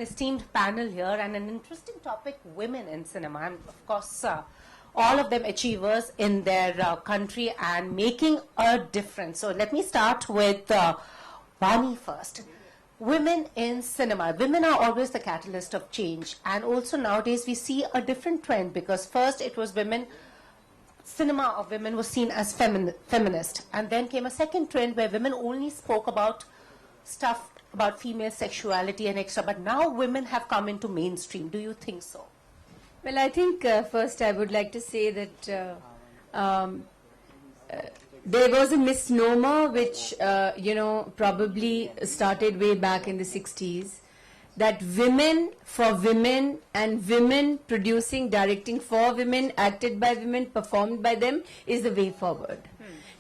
esteemed panel here and an interesting topic, women in cinema. And of course, all of them achievers in their country and making a difference. So let me start with Vani first. Women in cinema. Women are always the catalyst of change. And also nowadays we see a different trend, because first it was women, cinema of women was seen as feminist. And then came a second trend where women only spoke about stuff about female sexuality and extra, but now women have come into mainstream. Do you think so? Well, I think first I would like to say that there was a misnomer which, probably started way back in the 60s, that women for women and women producing, directing for women, acted by women, performed by them is the way forward.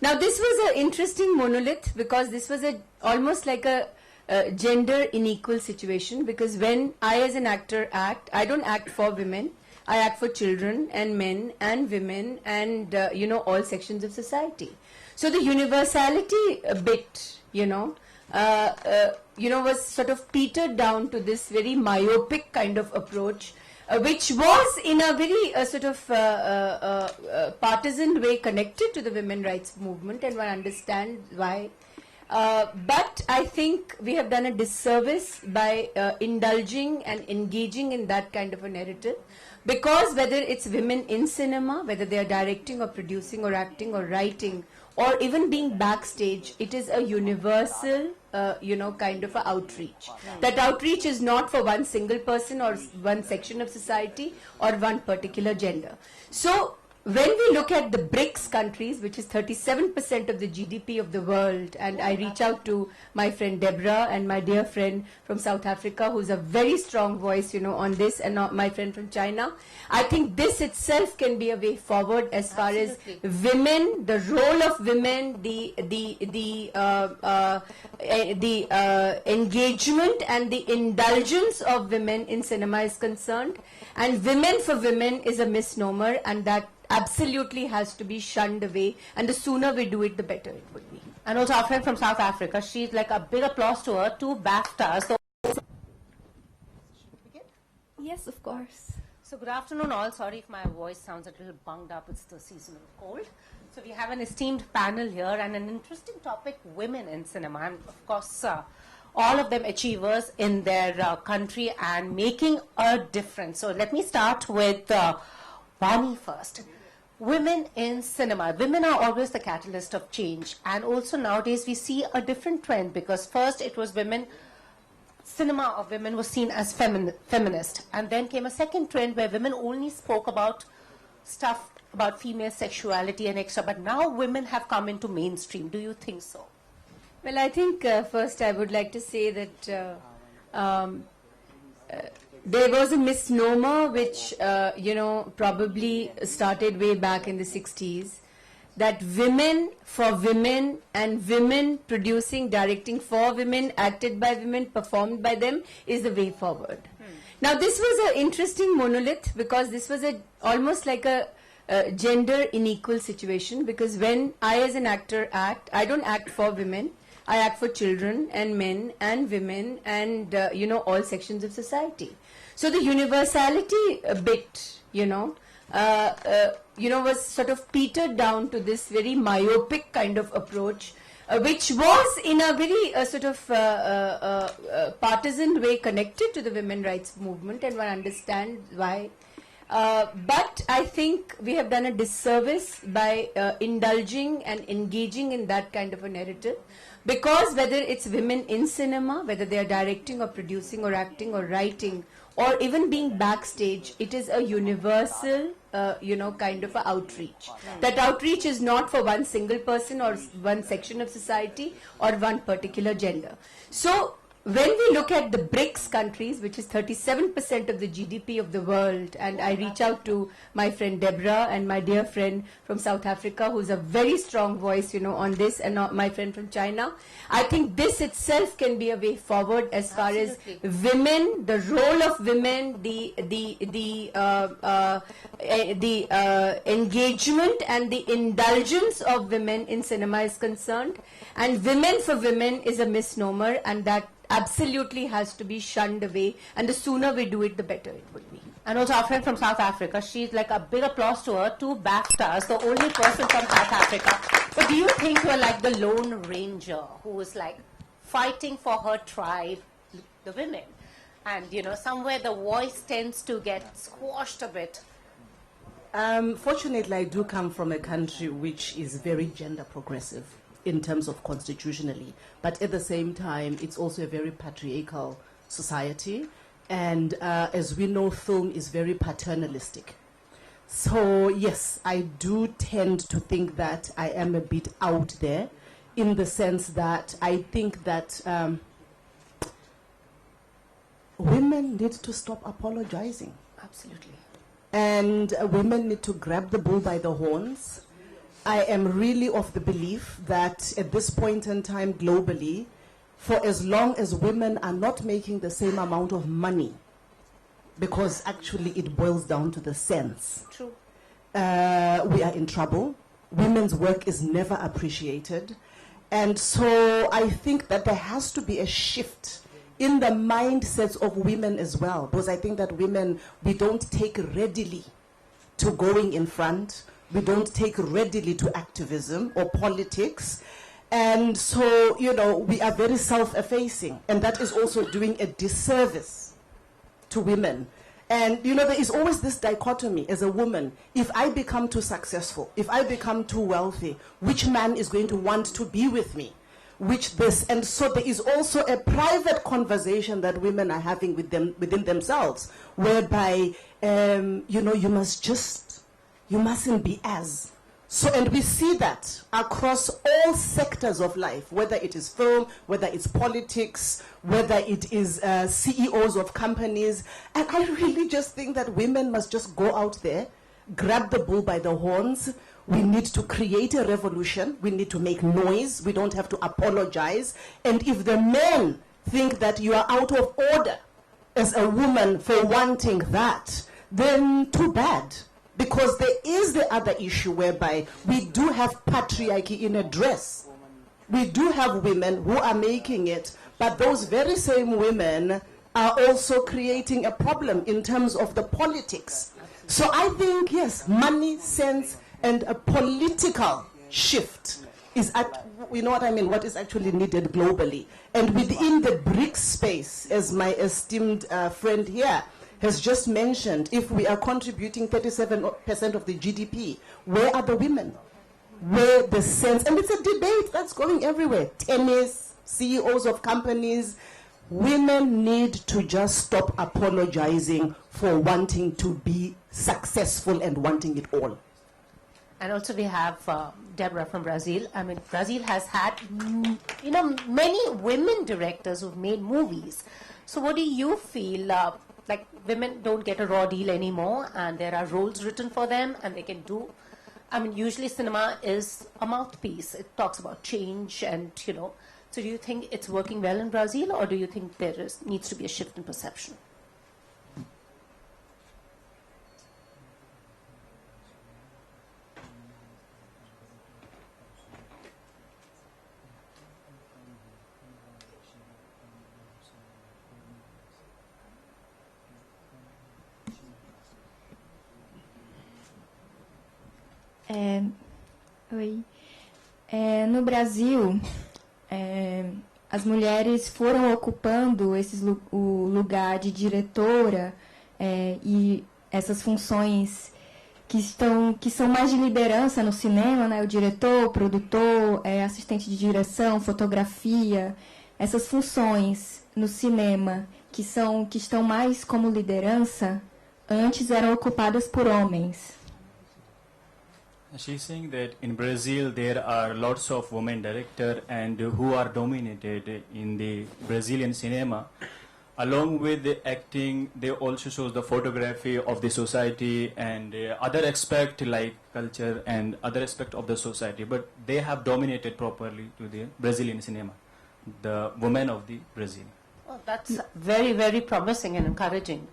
Now, this was an interesting monolith, because this was almost like a gender unequal situation, because when I as an actor act, I don't act for women, I act for children and men and women and all sections of society. So the universality bit, was sort of petered down to this very myopic kind of approach, which was in a very partisan way connected to the women rights movement, and one understands why. But I think we have done a disservice by indulging and engaging in that kind of a narrative, because whether it's women in cinema, whether they are directing or producing or acting or writing or even being backstage, it is a universal, kind of a outreach. That outreach is not for one single person or one section of society or one particular gender. So when we look at the BRICS countries, which is 37% of the GDP of the world, and I reach out to my friend Deborah and my dear friend from South Africa, who's a very strong voice, on this, and my friend from China, I think this itself can be a way forward as far as women, the role of women, the engagement and the indulgence of women in cinema is concerned. And women for women is a misnomer, and that absolutely has to be shunned away, and the sooner we do it, the better it would be. And also our friend from South Africa, she's like a big applause to her, 2 BAFTAs. So, yes, of course. So good afternoon all. Sorry if my voice sounds a little bunged up. It's the seasonal cold. So we have an esteemed panel here and an interesting topic, women in cinema. And of course, all of them achievers in their country and making a difference. So let me start with Vani first. Women in cinema. Women are always the catalyst of change. And also nowadays we see a different trend, because first it was women, cinema of women was seen as feminist. And then came a second trend where women only spoke about stuff about female sexuality and extra, but now women have come into mainstream. Do you think so? Well, I think first I would like to say that there was a misnomer which, probably started way back in the 60s, that women for women and women producing, directing for women, acted by women, performed by them is the way forward. Now, this was an interesting monolith, because this was almost like a gender unequal situation, because when I as an actor act, I don't act for women, I act for children and men and women and, all sections of society. So the universality bit, was sort of petered down to this very myopic kind of approach, which was in a very partisan way connected to the women rights movement, and one understands why. But I think we have done a disservice by indulging and engaging in that kind of a narrative, because whether it's women in cinema, whether they are directing or producing or acting or writing or even being backstage, it is a universal, kind of a outreach. That outreach is not for one single person or one section of society or one particular gender. So when we look at the BRICS countries, which is 37% of the GDP of the world, and I reach out to my friend Deborah and my dear friend from South Africa, who's a very strong voice, on this, and my friend from China, I think this itself can be a way forward as far as women, the role of women, the engagement and the indulgence of women in cinema is concerned. And women for women is a misnomer, and that absolutely has to be shunned away, and the sooner we do it, the better it would be. And also our friend from South Africa, she's like a big applause to her, 2 BAFTAs, the only person from South Africa. But do you think you're like the Lone Ranger who is like fighting for her tribe, the women? And, you know, somewhere the voice tends to get squashed a bit. Fortunately, I do come from a country which is very gender progressive in terms of constitutionally, but at the same time, it's also a very patriarchal society, and as we know, film is very paternalistic. So yes, I do tend to think that I am a bit out there, in the sense that I think that women need to stop apologizing. Absolutely. And women need to grab the bull by the horns. I am really of the belief that at this point in time globally, for as long as women are not making the same amount of money, because actually it boils down to the sense. True. We are in trouble. Women's work is never appreciated. And so I think that there has to be a shift in the mindsets of women as well, because I think that women, we don't take readily to going in front. We don't take readily to activism or politics. And so, you know, we are very self-effacing, and that is also doing a disservice to women. And, you know, there is always this dichotomy as a woman. If I become too successful, if I become too wealthy, which man is going to want to be with me? Which this, and so there is also a private conversation that women are having with them, within themselves, whereby, you know, you mustn't be as. So, and we see that across all sectors of life, whether it is film, whether it's politics, whether it is CEOs of companies. And I really just think that women must just go out there, grab the bull by the horns. We need to create a revolution. We need to make noise. We don't have to apologize. And if the men think that you are out of order as a woman for wanting that, then too bad. Because there is the other issue whereby we do have patriarchy in a dress. We do have women who are making it, but those very same women are also creating a problem in terms of the politics. So I think, yes, money, sense, and a political shift is, you know what I mean, what is actually needed globally. And within the BRICS space, as my esteemed friend here has just mentioned, if we are contributing 37% of the GDP, where are the women? Where the sense, and it's a debate that's going everywhere. Tennis, CEOs of companies, women need to just stop apologizing for wanting to be successful and wanting it all. And also we have Deborah from Brazil. I mean, Brazil has had, you know, many women directors who've made movies. So what do you feel, like women don't get a raw deal anymore, and there are roles written for them, and they can do, I mean, usually cinema is a mouthpiece. It talks about change and, you know, so do you think it's working well in Brazil, or do you think there needs to be a shift in perception? No Brasil, as mulheres foram ocupando o lugar de diretora e essas funções que são mais de liderança no cinema, né? O diretor, o produtor, assistente de direção, fotografia, essas funções no cinema que estão mais como liderança, antes eram ocupadas por homens. She's saying that in Brazil there are lots of women directors and who are dominated in the Brazilian cinema. Along with the acting, they also show the photography of the society and other aspect like culture and other aspect of the society. But they have dominated properly to the Brazilian cinema, the women of the Brazil. Oh, that's very, very promising and encouraging.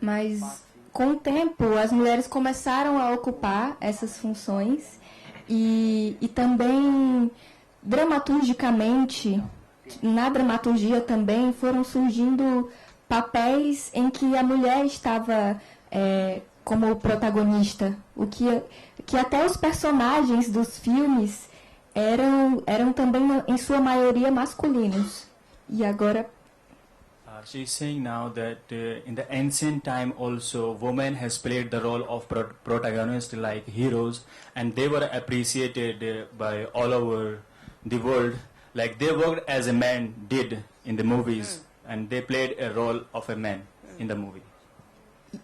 Mas com o tempo, as mulheres começaram a ocupar essas funções e também, dramaturgicamente, na dramaturgia também foram surgindo papéis em que a mulher estava como protagonista, o que até os personagens dos filmes eram também em sua maioria masculinos. E agora she's saying now that in the ancient time also women has played the role of protagonists like heroes, and they were appreciated by all over the world, like they worked as a man did in the movies, and they played a role of a man in the movie.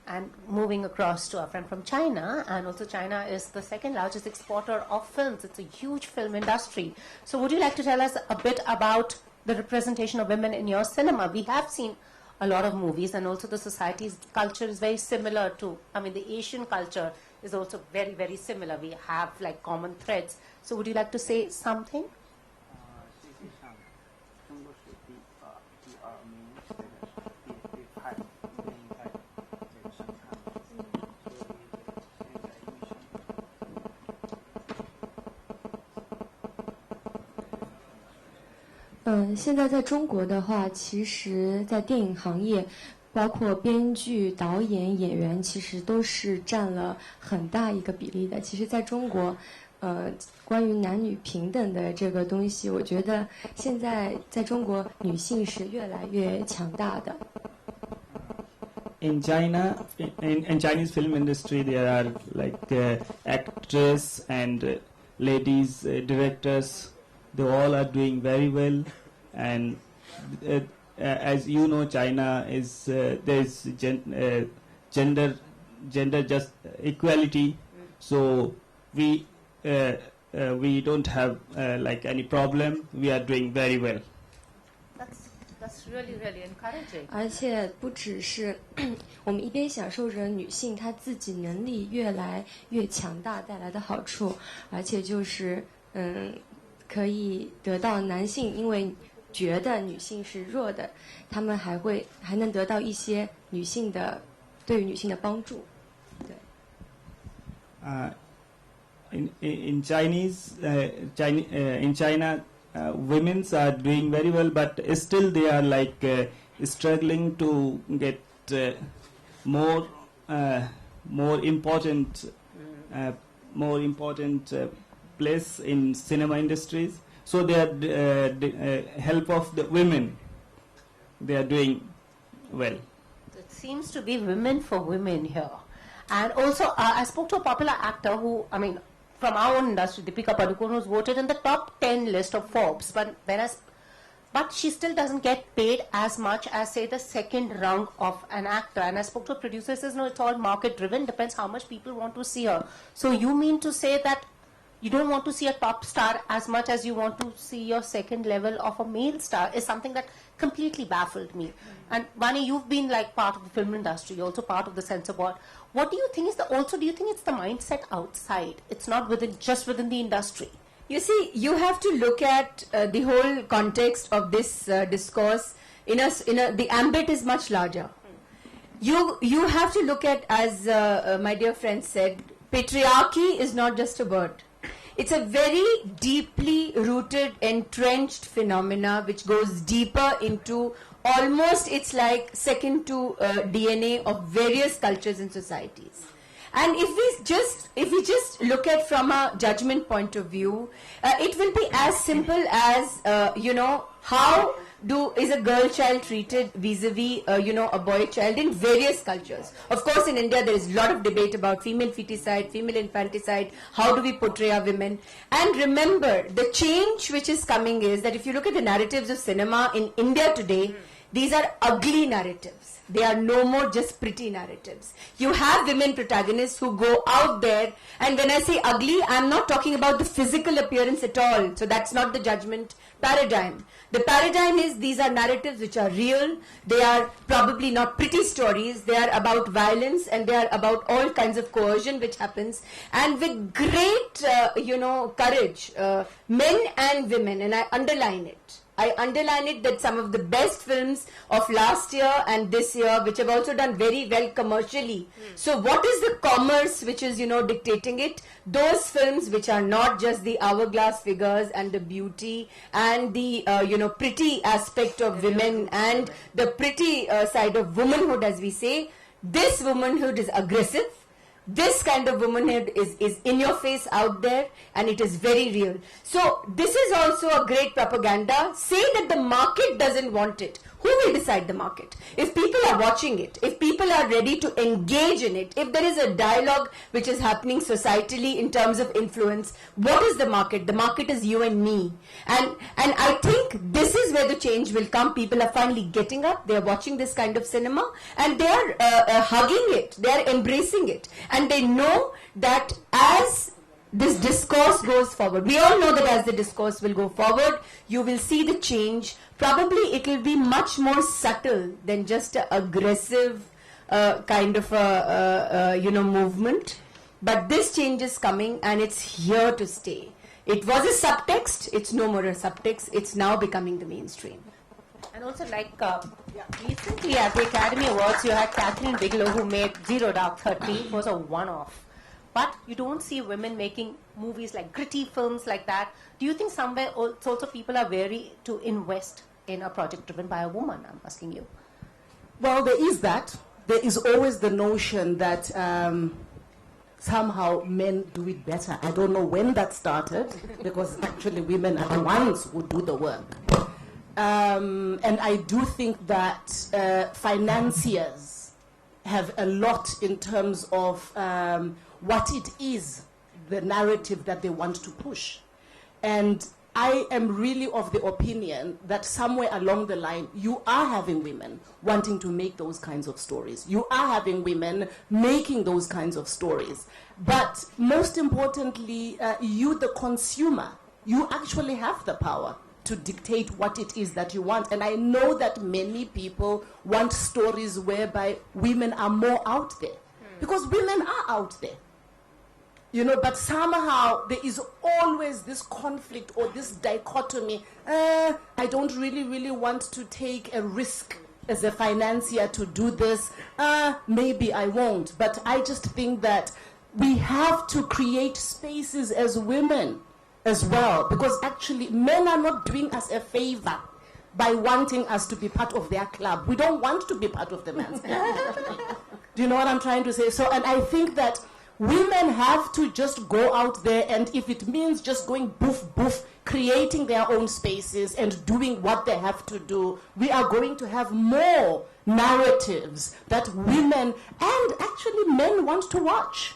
And moving across to our friend from China, and also China is the second largest exporter of films. It's a huge film industry. So would you like to tell us a bit about the representation of women in your cinema? We have seen a lot of movies, and also the society's culture is very similar to, the Asian culture is also very, very similar. We have like common threads. So would you like to say something? 现在在中国的话，其实在电影行业，包括编剧、导演、演员，其实都是占了很大一个比例的。其实在中国，关于男女平等的这个东西，我觉得现在在中国女性是越来越强大的。 In China, in Chinese film industry, there are like actors and ladies directors. They all are doing very well, and as you know, China is there is gender just equality, so we don't have like any problem. We are doing very well. That's really, really encouraging. 而且不只是我们一边享受着女性她自己能力越来越强大带来的好处，而且就是可以得到男性因为觉得女性是弱的，他们还能得到一些对于女性的帮助。对。In China, women are doing very well, but still they are like struggling to get more important place in cinema industries. So they are help of the women. They are doing well. It seems to be women for women here. And also, I spoke to a popular actor who, from our own industry, Deepika Padukone, who's voted in the top 10 list of Forbes, but she still doesn't get paid as much as, say, the second rung of an actor. And I spoke to a producer who says, no, it's all market driven, depends how much people want to see her. So you mean to say that you don't want to see a top star as much as you want to see your second level of a male star, is something that completely baffled me. And Vani, you've been like part of the film industry, you're also part of the censor board. What do you think is do you think it's the mindset outside? It's not just within the industry? You see, you have to look at the whole context of this discourse. The ambit is much larger. You have to look at, as my dear friend said, patriarchy is not just a word. It's a very deeply rooted, entrenched phenomena which goes deeper into almost, it's like second to DNA of various cultures and societies. And if we just look at from a judgment point of view, it will be as simple as how is a girl child treated vis-a-vis a boy child in various cultures. Of course, in India there is a lot of debate about female feticide, female infanticide, how do we portray our women. And remember, the change which is coming is that if you look at the narratives of cinema in India today, these are ugly narratives. They are no more just pretty narratives. You have women protagonists who go out there, and when I say ugly, I'm not talking about the physical appearance at all. So that's not the judgment paradigm. The paradigm is these are narratives which are real. They are probably not pretty stories. They are about violence, and they are about all kinds of coercion which happens. And with great, courage, men and women, and I underline it, I underline it that some of the best films of last year and this year, which have also done very well commercially. So what is the commerce which is, dictating it? Those films which are not just the hourglass figures and the beauty and the, pretty aspect of women and the pretty side of womanhood, as we say. This womanhood is aggressive. This kind of womanhood is in your face out there, and it is very real. So this is also a great propaganda. Say that the market doesn't want it. Who will decide the market? If people are watching it, if people are ready to engage in it, if there is a dialogue which is happening societally in terms of influence, what is the market? The market is you and me. And I think this is where the change will come. People are finally getting up, they are watching this kind of cinema, and they are hugging it, they are embracing it. And they know that as this discourse goes forward, we all know that as the discourse will go forward, you will see the change. Probably it will be much more subtle than just an aggressive kind of a movement. But this change is coming, and it's here to stay. It was a subtext, it's no more a subtext, it's now becoming the mainstream. And also, recently at the Academy Awards, you had Catherine Bigelow, who made Zero Dark 30. It was a one-off. But you don't see women making movies like gritty films like that. Do you think somewhere also people are wary to invest in a project driven by a woman? I'm asking you. Well, there is that. There is always the notion that somehow men do it better. I don't know when that started, because actually women are the ones who do the work. And I do think that financiers have a lot in terms of what it is, the narrative that they want to push. And I am really of the opinion that somewhere along the line, you are having women wanting to make those kinds of stories. You are having women making those kinds of stories. But most importantly, you, the consumer, you actually have the power to dictate what it is that you want. And I know that many people want stories whereby women are more out there. Because women are out there. But somehow there is always this conflict or this dichotomy. I don't really want to take a risk as a financier to do this. Maybe I won't. But I just think that we have to create spaces as women as well. Because actually men are not doing us a favor by wanting us to be part of their club. We don't want to be part of the man's club. Do you know what I'm trying to say? So, and I think that women have to just go out there, and if it means just going boof, creating their own spaces and doing what they have to do, we are going to have more narratives that women and actually men want to watch.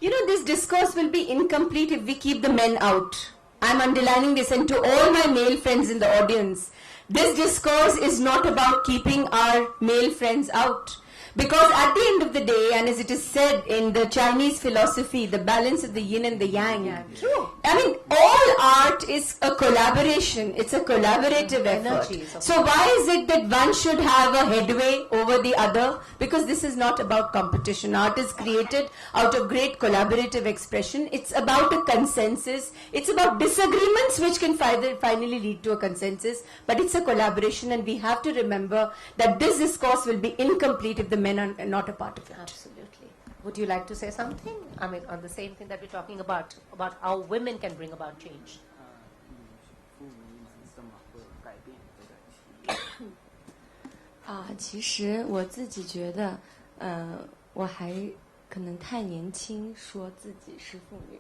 This discourse will be incomplete if we keep the men out. I'm underlining this, and to all my male friends in the audience, this discourse is not about keeping our male friends out. Because at the end of the day, and as it is said in the Chinese philosophy, the balance of the yin and the yang. Yeah, true. I mean, all art is a collaboration. It's a collaborative effort. So why is it that one should have a headway over the other? Because this is not about competition. Art is created out of great collaborative expression. It's about a consensus. It's about disagreements which can finally lead to a consensus. But it's a collaboration, and we have to remember that this discourse will be incomplete if the men are not a part of it. Absolutely. Would you like to say something? I mean, on the same thing that we're talking about how women can bring about change. 其实我自己觉得，我还可能太年轻，说自己是妇女。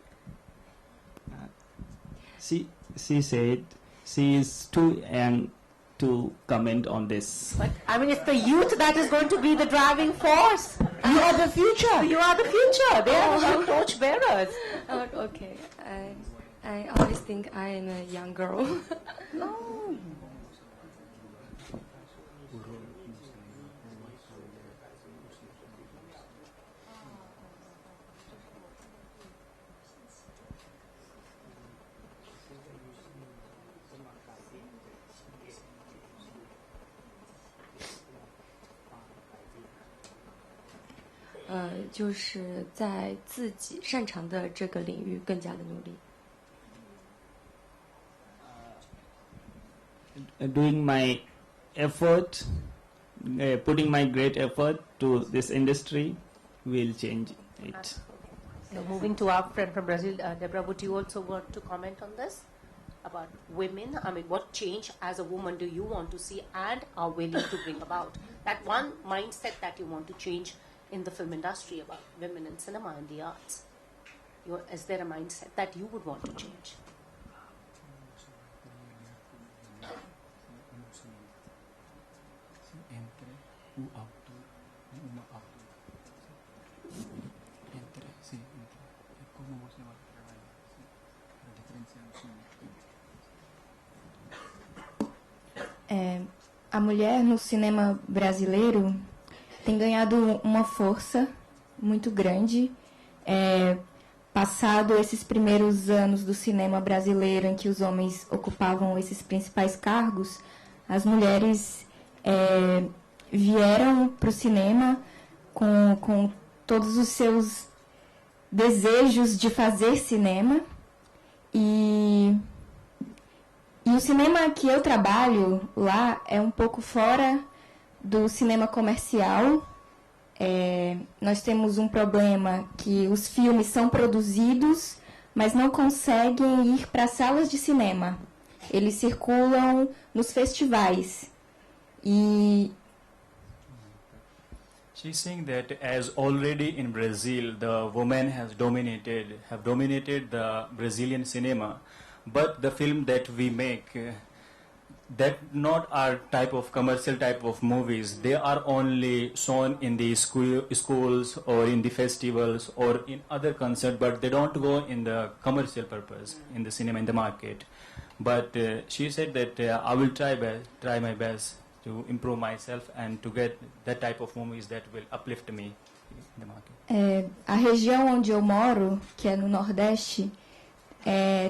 She said she is too young to comment on this. But I mean, it's the youth that is going to be the driving force. You are the future. You are the future. They are the torch bearers. Okay, I always think I am a young girl. No. 就是在自己擅长的这个领域更加的努力。doing my effort, putting my great effort to this industry will change it. So moving to our friend from Brazil, Deborah, would you also want to comment on this about women? I mean, what change as a woman do you want to see and are willing to bring about? That one mindset that you want to change in the film industry about women in cinema and the arts. Is there a mindset that you would want to change? A mulher no cinema brasileiro tem ganhado uma força muito grande. Passado esses primeiros anos do cinema brasileiro em que os homens ocupavam esses principais cargos, as mulheres vieram para o cinema com todos os seus desejos de fazer cinema e o cinema que eu trabalho lá é um pouco fora do cinema comercial. Nós temos um problema que os filmes são produzidos, mas não conseguem ir para salas de cinema. Eles circulam nos festivais. She's saying that as already in Brazil, the women have dominated the Brazilian cinema, but the film that we make, that not our type of commercial type of movies. They are only shown in the schools or in the festivals or in other concerts, but they don't go in the commercial purpose in the cinema, in the market. But she said that I will try my best to improve myself and to get that type of movies that will uplift me in the market. A região onde eu moro, que é no Nordeste,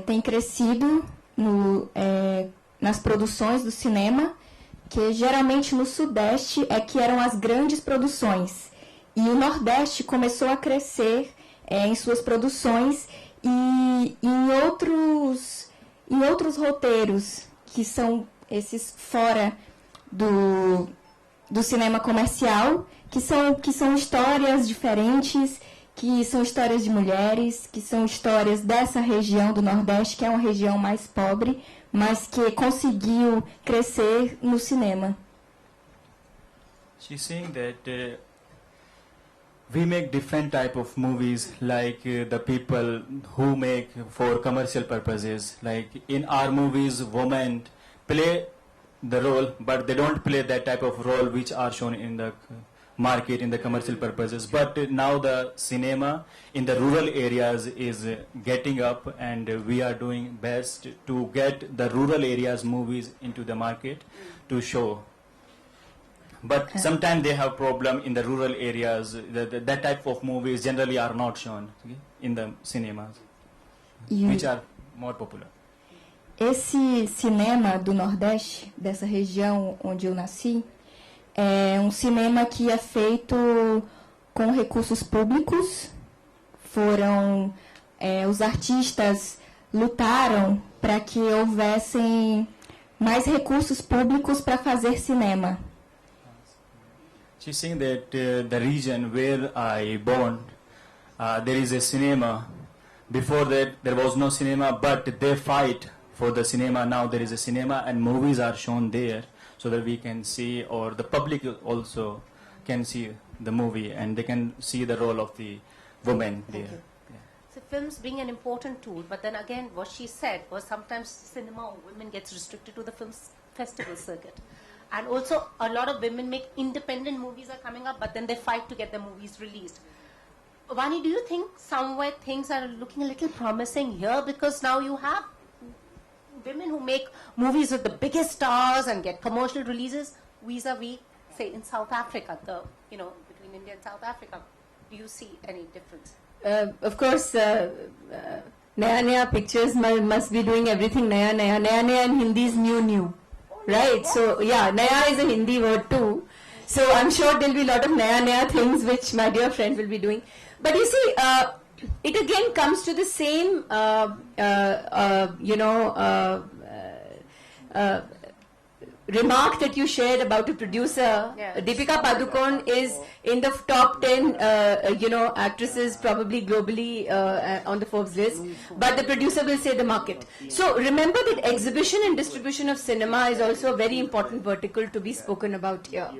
tem crescido nas produções do cinema, que geralmente no Sudeste que eram as grandes produções. E o Nordeste começou a crescer em suas produções e em outros roteiros, que são esses fora do cinema comercial, que são histórias diferentes, que são histórias de mulheres, que são histórias dessa região do Nordeste, que é uma região mais pobre, mas que conseguiu crescer no cinema. She's saying that we make different type of movies, like the people who make for commercial purposes. Like in our movies, women play the role, but they don't play that type of role which are shown in the market, in the commercial purposes. But now the cinema in the rural areas is getting up, and we are doing best to get the rural areas movies into the market to show. But sometimes they have problem in the rural areas. That type of movies generally are not shown in the cinemas, which are more popular. Esse cinema do Nordeste, dessa região onde eu nasci, é um cinema que é feito com recursos públicos. Os artistas lutaram para que houvessem mais recursos públicos para fazer cinema. She's saying that the region where I born, there is a cinema. Before that, there was no cinema, but they fight for the cinema. Now there is a cinema, and movies are shown there, so that we can see, or the public also can see the movie, and they can see the role of the women there. So films being an important tool, but then again, what she said was sometimes cinema or women gets restricted to the film festival circuit. And also, a lot of women make independent movies are coming up, but then they fight to get the movies released. Vani, do you think somewhere things are looking a little promising here? Because now you have women who make movies with the biggest stars and get commercial releases, vis-a-vis, say, in South Africa, between India and South Africa. Do you see any difference? Of course, Naya Naya Pictures must be doing everything Naya Naya. Naya Naya in Hindi is new. Right, so yeah, Naya is a Hindi word too. So I'm sure there'll be a lot of Naya Naya things which my dear friend will be doing. But you see, it again comes to the same, remark that you shared about a producer, Yeah. Deepika Padukone is in the top 10, actresses probably globally on the Forbes list. But the producer will say the market. So remember that exhibition and distribution of cinema is also a very important vertical to be spoken about here.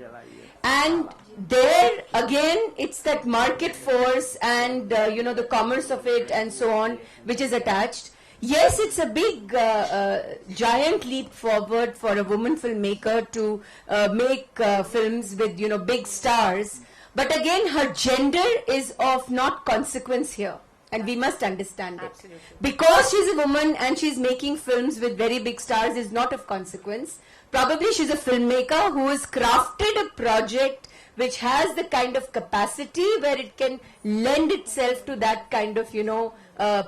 And there again, it's that market force and the commerce of it and so on, which is attached. Yes, it's a big, giant leap forward for a woman filmmaker to make films with, big stars. But again, her gender is of not consequence here. And we must understand it. Absolutely. Because she's a woman and she's making films with very big stars is not of consequence. Probably she's a filmmaker who has crafted a project which has the kind of capacity where it can lend itself to that kind of,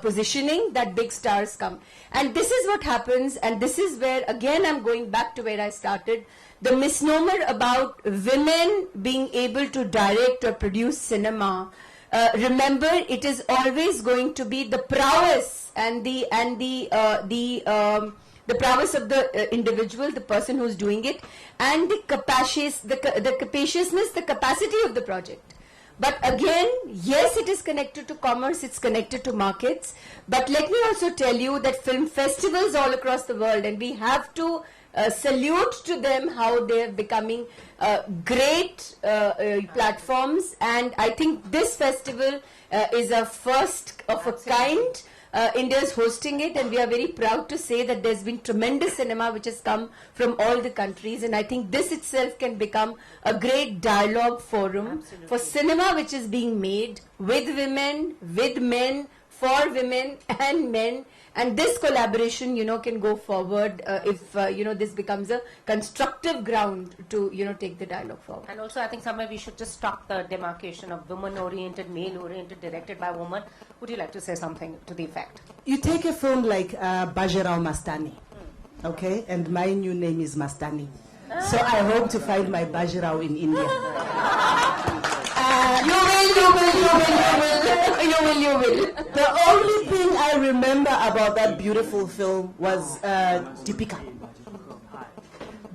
positioning that big stars come. And this is what happens, and this is where, again, I'm going back to where I started. The misnomer about women being able to direct or produce cinema, remember, it is always going to be the prowess and the prowess of the individual, the person who's doing it, and the capaciousness, the capacity of the project. But again, yes, it is connected to commerce, it's connected to markets. But let me also tell you that film festivals all across the world, and we have to salute to them how they are becoming great platforms. And I think this festival is a first of a kind. India is hosting it, and we are very proud to say that there's been tremendous cinema which has come from all the countries, and I think this itself can become a great dialogue forum for cinema which is being made with women, with men, for women and men, and this collaboration, can go forward if, this becomes a constructive ground to, take the dialogue forward. And also, I think somewhere we should just stop the demarcation of woman-oriented, male-oriented, directed by woman. Would you like to say something to the effect? You take a film like Bajirao Mastani, okay, and my new name is Mastani. So I hope to find my Bajirao in India. You will. The only thing I remember about that beautiful film was Deepika.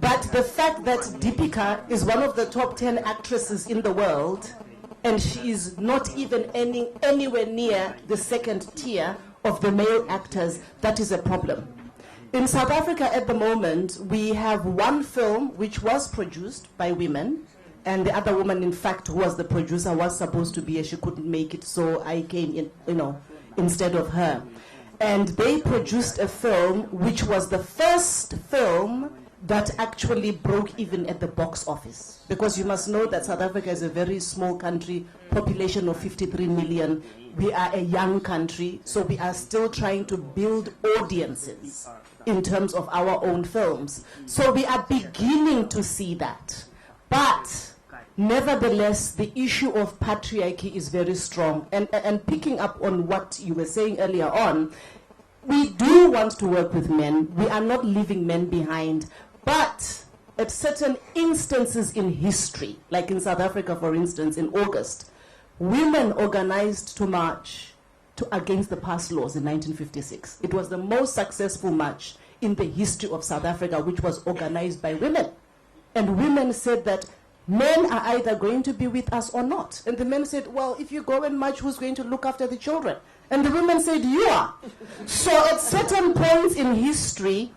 But the fact that Deepika is one of the top 10 actresses in the world, and she is not even anywhere near the second tier of the male actors, that is a problem. In South Africa at the moment, we have one film which was produced by women, and the other woman, in fact, who was the producer, was supposed to be here. She couldn't make it, so I came in, instead of her. And they produced a film which was the first film that actually broke even at the box office. Because you must know that South Africa is a very small country, population of 53 million. We are a young country, so we are still trying to build audiences in terms of our own films. So we are beginning to see that. But nevertheless, the issue of patriarchy is very strong. And picking up on what you were saying earlier on, we do want to work with men. We are not leaving men behind. But at certain instances in history, like in South Africa, for instance, in August, women organized to march against the pass laws in 1956. It was the most successful march in the history of South Africa, which was organized by women. And women said that men are either going to be with us or not. And the men said, well, if you go and march, who's going to look after the children? And the women said, you are. So at certain points in history,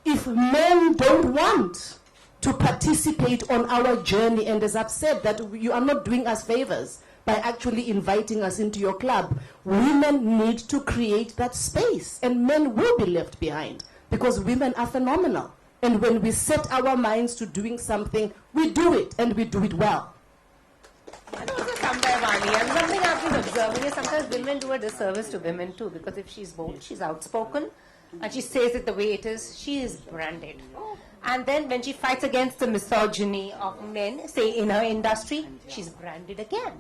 if men don't want to participate on our journey, and as I've said, that you are not doing us favors by actually inviting us into your club, women need to create that space, and men will be left behind because women are phenomenal. And when we set our minds to doing something, we do it, and we do it well. And also somewhere, Vani, and something I've been observing is sometimes women do a disservice to women too, because if she's bold, she's outspoken, and she says it the way it is, she is branded. And then when she fights against the misogyny of men, say in her industry, she's branded again.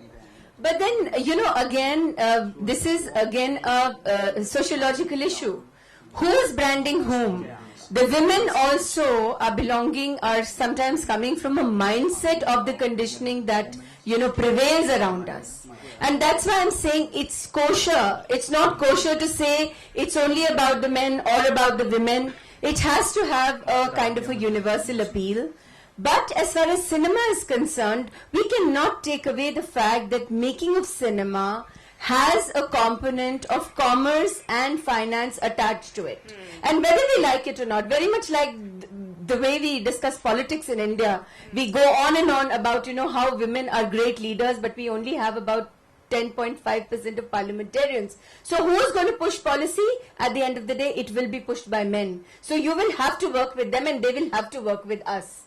But then, again, this is again a sociological issue. Who is branding whom? The women also are sometimes coming from a mindset of the conditioning that, prevails around us. And that's why I'm saying it's kosher. It's not kosher to say it's only about the men or about the women. It has to have a kind of a universal appeal. But as far as cinema is concerned, we cannot take away the fact that making of cinema has a component of commerce and finance attached to it. And whether we like it or not, very much like the way we discuss politics in India, we go on and on about, how women are great leaders, but we only have about 10.5% of parliamentarians. So who's going to push policy? At the end of the day, it will be pushed by men. So you will have to work with them and they will have to work with us.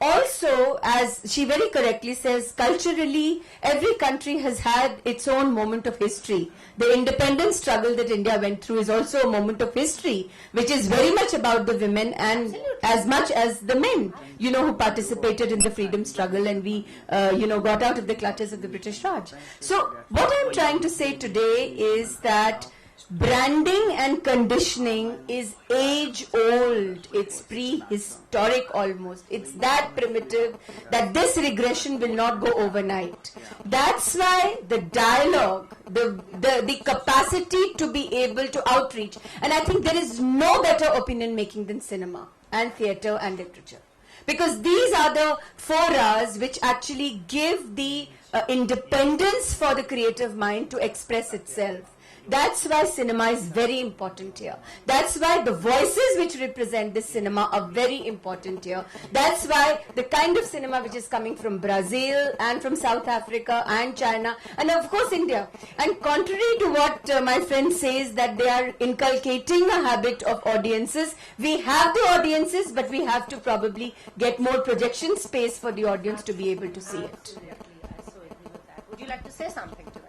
Also, as she very correctly says, culturally, every country has had its own moment of history. The independence struggle that India went through is also a moment of history, which is very much about the women and as much as the men, who participated in the freedom struggle and we, got out of the clutches of the British Raj. So, what I'm trying to say today is that branding and conditioning is age-old. It's prehistoric almost. It's that primitive that this regression will not go overnight. That's why the dialogue, the capacity to be able to outreach, and I think there is no better opinion making than cinema and theatre and literature. Because these are the forums which actually give the independence for the creative mind to express itself. That's why cinema is very important here. That's why the voices which represent this cinema are very important here. That's why the kind of cinema which is coming from Brazil and from South Africa and China and of course India. And contrary to what my friend says that they are inculcating a habit of audiences, we have the audiences but we have to probably get more projection space for the audience to be able to see it. Absolutely, I so agree with that. Would you like to say something to that?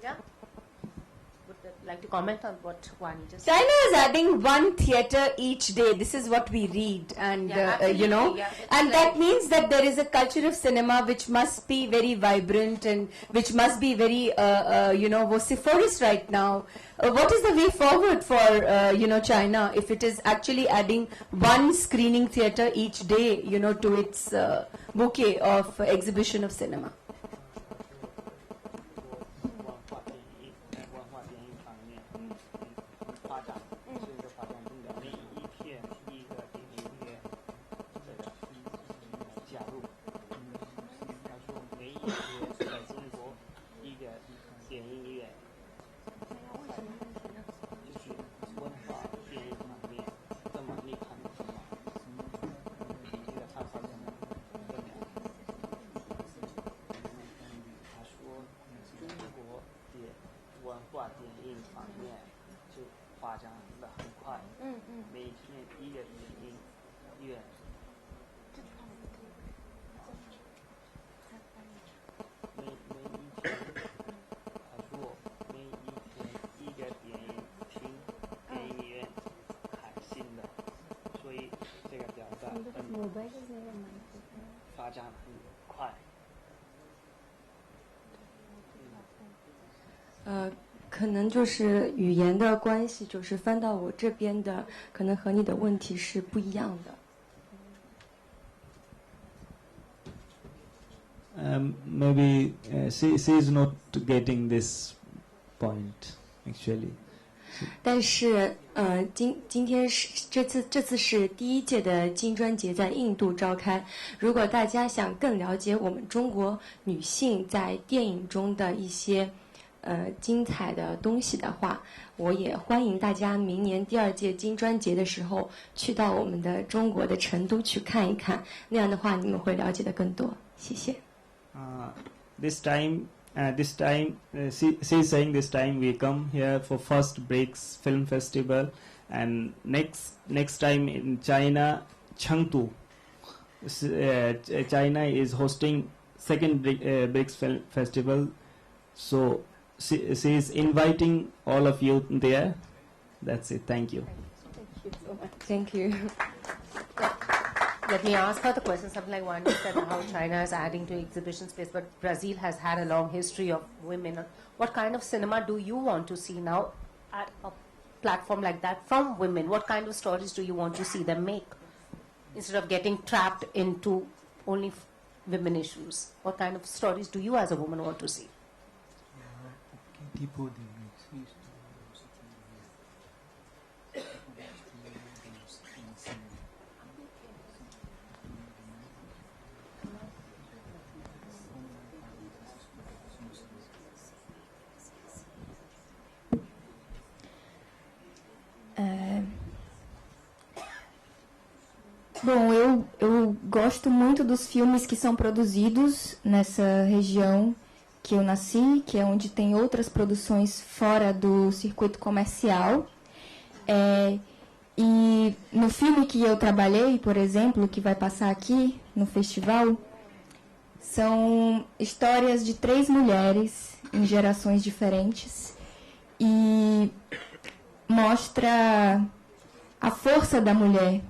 Yeah? Would you like to comment on what Wani just said? China is adding one theatre each day. This is what we read, and and that means that there is a culture of cinema which must be very vibrant and which must be very, vociferous right now. What is the way forward for China if it is actually adding one screening theatre each day, to its bouquet of exhibition of cinema?可能就是语言的关系，就是翻到我这边的，可能和你的问题是不一样的。Maybe she is not getting this point actually. 但是今天是这次是第一届的金砖节在印度召开。如果大家想更了解我们中国女性在电影中的一些精彩的东西的话，我也欢迎大家明年第2届金砖节的时候去到我们的中国的成都去看一看，那样的话你们会了解的更多。谢谢。This time, she is saying this time we come here for first BRICS Film Festival, and next time in China, Chengdu. China is hosting second BRICS Film Festival, so she is inviting all of you there. That's it. Thank you. Thank you so much. Thank you. Let me ask her the question, something like one said how China is adding to exhibition space, but Brazil has had a long history of women. What kind of cinema do you want to see now at a platform like that from women? What kind of stories do you want to see them make? Instead of getting trapped into only women issues, what kind of stories do you as a woman want to see? Bom, eu gosto muito dos filmes que são produzidos nessa região que eu nasci, que é onde tem outras produções fora do circuito comercial. E no filme que eu trabalhei, por exemplo, que vai passar aqui no festival, são histórias de 3 mulheres em gerações diferentes e mostra a força da mulher.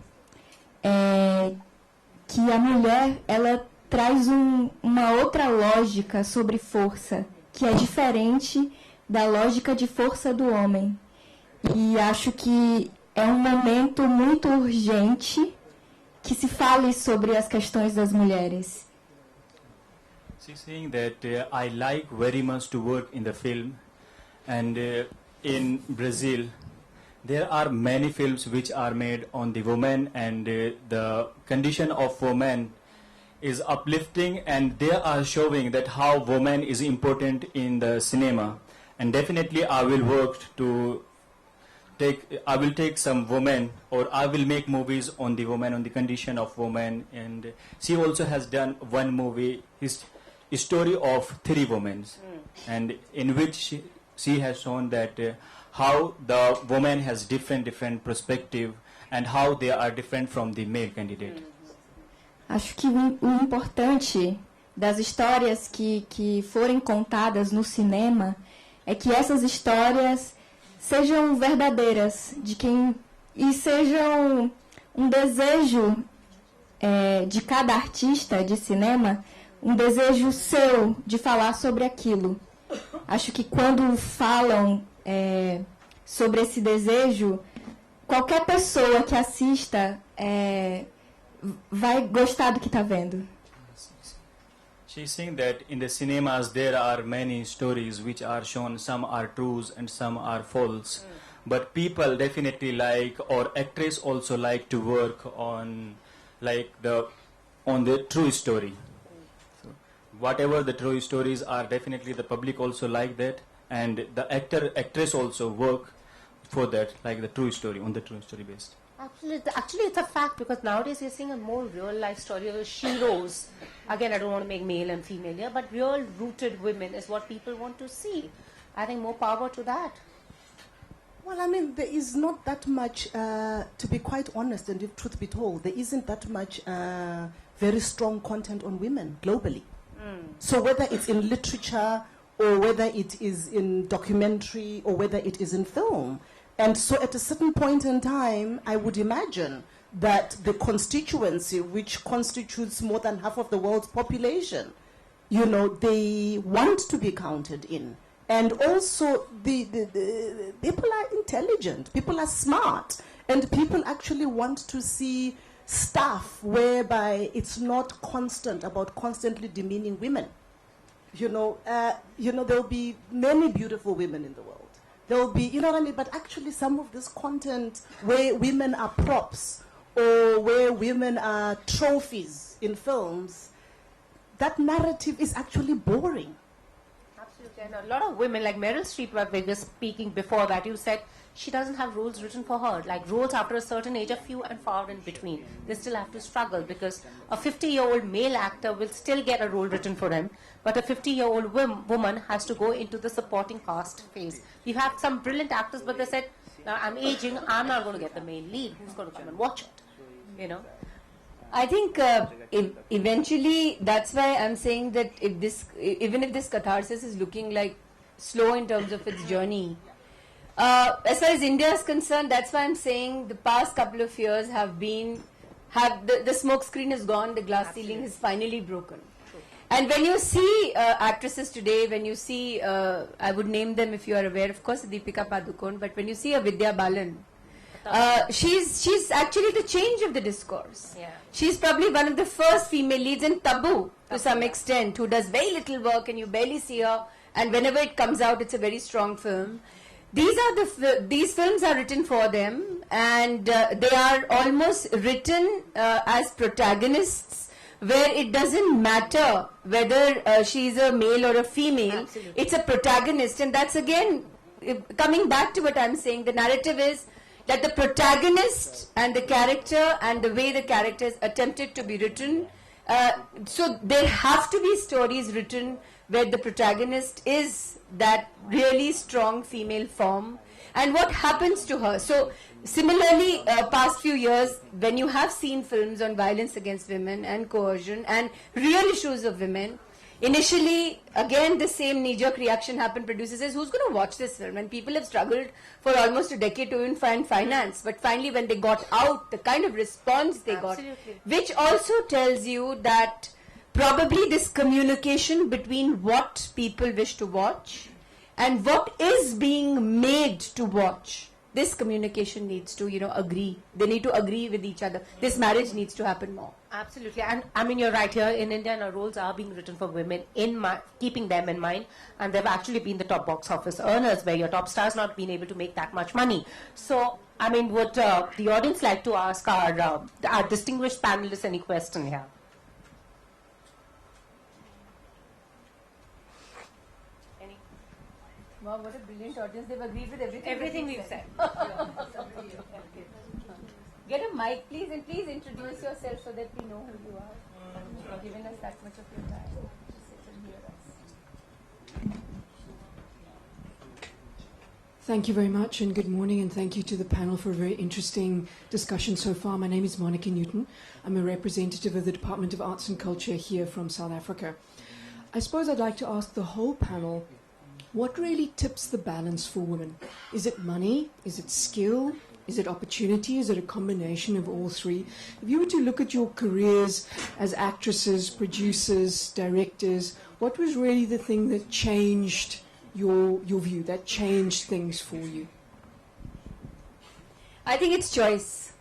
Que a mulher, ela traz uma outra lógica sobre força, que é diferente da lógica de força do homem. E acho que é um momento muito urgente que se fale sobre as questões das mulheres. She's saying that I like very much to work in the film, and in Brazil there are many films which are made on the woman, and the condition of woman is uplifting, and they are showing that how woman is important in the cinema. And definitely I will work to I will take some women, or I will make movies on the woman, on the condition of woman. And she also has done one movie, a story of 3 women, and in which she has shown that how the woman has different perspective and how they are different from the male candidate. Acho que o importante das histórias que forem contadas no cinema é que essas histórias sejam verdadeiras, e sejam um desejo de cada artista de cinema, um desejo seu de falar sobre aquilo. Acho que quando falam sobre esse desejo, qualquer pessoa que assista vai gostar do que está vendo. She's saying that in the cinemas there are many stories which are shown, some are trues and some are false. But people definitely like, or actors also like to work on the true story. So whatever the true stories are, definitely the public also like that, and the actress also work for that, like the true story, on the true story based. Actually, it's a fact, because nowadays you're seeing a more real-life story of heroes. Again, I don't want to make male and female here, but real-rooted women is what people want to see. I think more power to that. Well, I mean, there is not that much, to be quite honest, and if truth be told, there isn't that much very strong content on women globally. So whether it's in literature, or whether it is in documentary, or whether it is in film. And so at a certain point in time, I would imagine that the constituency, which constitutes more than half of the world's population, they want to be counted in. And also, the people are intelligent, people are smart, and people actually want to see stuff whereby it's not constant about constantly demeaning women. There'll be many beautiful women in the world. There'll be, you know what I mean? But actually some of this content where women are props or where women are trophies in films, that narrative is actually boring. Absolutely. And a lot of women, like Meryl Streep, where we were speaking before that, you said she doesn't have roles written for her. Like, roles after a certain age are few and far in between. They still have to struggle, because a 50-year-old male actor will still get a role written for him, but a 50-year-old woman has to go into the supporting cast phase. We've had some brilliant actors, but they said, now I'm aging, I'm not going to get the main lead. Who's going to come and watch it? I think eventually that's why I'm saying that even if this catharsis is looking like slow in terms of its journey, as far as India is concerned, that's why I'm saying the past couple of years the smoke screen is gone, the glass ceiling is finally broken. And when you see actresses today, when you see, I would name them if you are aware, of course, Deepika Padukone, but when you see a Vidya Balan, she's actually the change of the discourse. Yeah. She's probably one of the first female leads in Taboo to some extent, who does very little work and you barely see her, and whenever it comes out, it's a very strong film. These films are written for them, and they are almost written as protagonists, where it doesn't matter whether she's a male or a female. Absolutely. It's a protagonist, and that's again coming back to what I'm saying. The narrative is, that the protagonist and the character and the way the character is attempted to be written, so there have to be stories written where the protagonist is that really strong female form, and what happens to her. So similarly, past few years, when you have seen films on violence against women and coercion and real issues of women, initially, again, the same knee-jerk reaction happened. Producer says, who's going to watch this film? And people have struggled for almost a decade to even find finance. But finally, when they got out, the kind of response they got, which also tells you that probably this communication between what people wish to watch and what is being made to watch, this communication needs to, agree. They need to agree with each other. This marriage needs to happen more. Absolutely. And I mean, you're right, here in India, our roles are being written for women, keeping them in mind. And they've actually been the top box office earners, where your top stars not been able to make that much money. So, I mean, would the audience like to ask our distinguished panelists any question here? Wow, what a brilliant audience. They've agreed with everything. Everything we've said. Get a mic, please, and please introduce yourself so that we know who you are. For giving us that much of your time to sit and hear us. Thank you very much, and good morning, and thank you to the panel for a very interesting discussion so far. My name is Monica Newton. I'm a representative of the Department of Arts and Culture here from South Africa. I suppose I'd like to ask the whole panel, what really tips the balance for women? Is it money? Is it skill? Is it opportunity? Is it a combination of all three? If you were to look at your careers as actresses, producers, directors, what was really the thing that changed your view, that changed things for you? I think it's choice.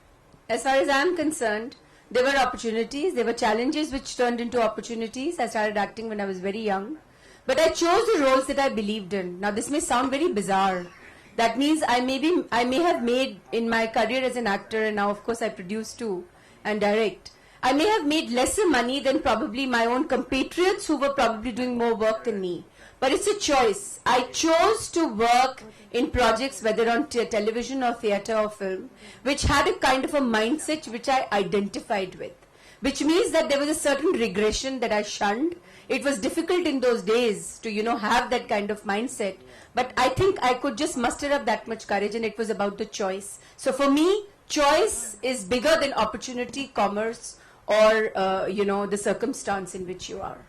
As far as I'm concerned, there were opportunities, there were challenges which turned into opportunities. I started acting when I was very young. But I chose the roles that I believed in. Now, this may sound very bizarre. That means I may have made in my career as an actor, and now, of course, I produce too and direct. I may have made lesser money than probably my own compatriots who were probably doing more work than me. But it's a choice. I chose to work in projects, whether on television or theatre or film, which had a kind of a mindset which I identified with. Which means that there was a certain regression that I shunned. It was difficult in those days to, have that kind of mindset. But I think I could just muster up that much courage, and it was about the choice. So for me, choice is bigger than opportunity, commerce, or, the circumstance in which you are.